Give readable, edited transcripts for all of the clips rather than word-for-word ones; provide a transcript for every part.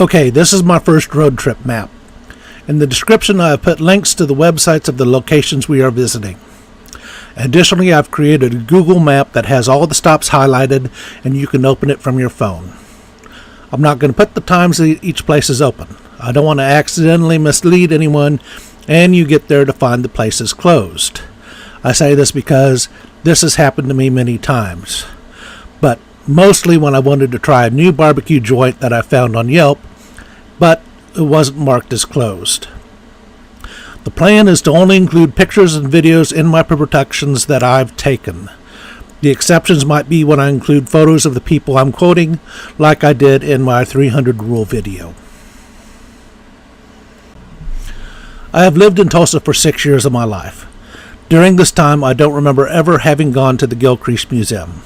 Okay, this is my first road trip map. In the description, I have put links to the websites of the locations we are visiting. Additionally, I've created a Google map that has all the stops highlighted, and you can open it from your phone. I'm not going to put the times that each place is open. I don't want to accidentally mislead anyone, and you get there to find the place is closed. I say this because this has happened to me many times, but mostly when I wanted to try a new barbecue joint that I found on Yelp, but it wasn't marked as closed. The plan is to only include pictures and videos in my productions that I've taken. The exceptions might be when I include photos of the people I'm quoting, like I did in my 300 rule video. I have lived in Tulsa for 6 years of my life. During this time, I don't remember ever having gone to the Gilcrease Museum.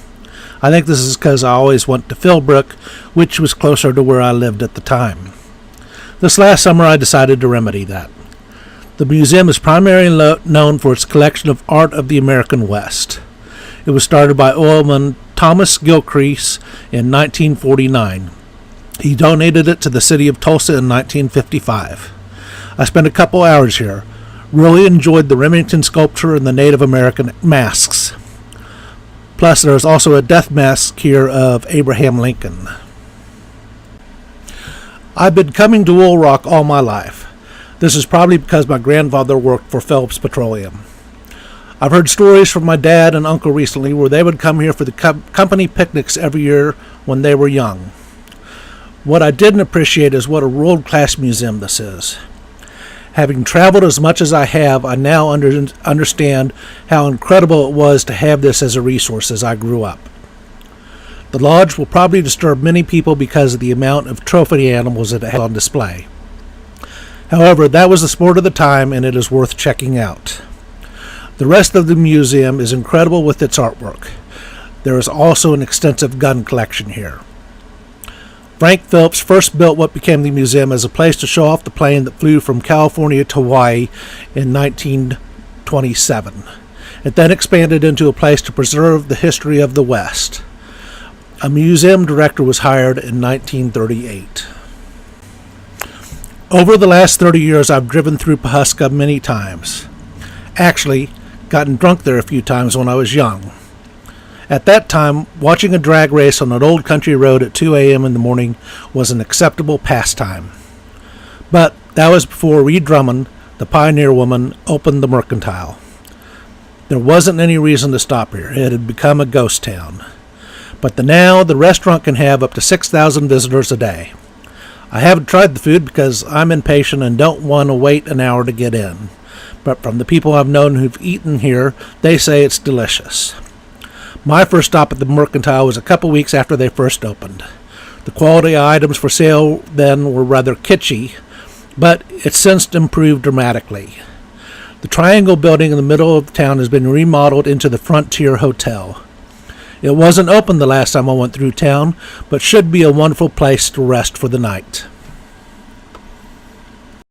I think this is because I always went to Philbrook, which was closer to where I lived at the time. This last summer, I decided to remedy that. The museum is primarily known for its collection of art of the American West. It was started by oilman Thomas Gilcrease in 1949. He donated it to the city of Tulsa in 1955. I spent a couple hours here. Really enjoyed the Remington sculpture and the Native American masks. Plus, there is also a death mask here of Abraham Lincoln. I've been coming to Woolaroc all my life. This is probably because my grandfather worked for Phillips Petroleum. I've heard stories from my dad and uncle recently where they would come here for the company picnics every year when they were young. What I didn't appreciate is what a world-class museum this is. Having traveled as much as I have, I now understand how incredible it was to have this as a resource as I grew up. The lodge will probably disturb many people because of the amount of trophy animals it had on display. However, that was the sport of the time, and it is worth checking out. The rest of the museum is incredible with its artwork. There is also an extensive gun collection here. Frank Phillips first built what became the museum as a place to show off the plane that flew from California to Hawaii in 1927. It then expanded into a place to preserve the history of the West. A museum director was hired in 1938. Over the last 30 years, I've driven through Pawhuska many times. Actually, gotten drunk there a few times when I was young. At that time, watching a drag race on an old country road at 2 a.m. in the morning was an acceptable pastime. But that was before Reed Drummond, the pioneer woman, opened the mercantile. There wasn't any reason to stop here. It had become a ghost town. But now the restaurant can have up to 6,000 visitors a day. I haven't tried the food because I'm impatient and don't want to wait an hour to get in. But from the people I've known who've eaten here, they say it's delicious. My first stop at the mercantile was a couple weeks after they first opened. The quality items for sale then were rather kitschy, but it's since improved dramatically. The triangle building in the middle of the town has been remodeled into the Frontier Hotel. It wasn't open the last time I went through town, but should be a wonderful place to rest for the night.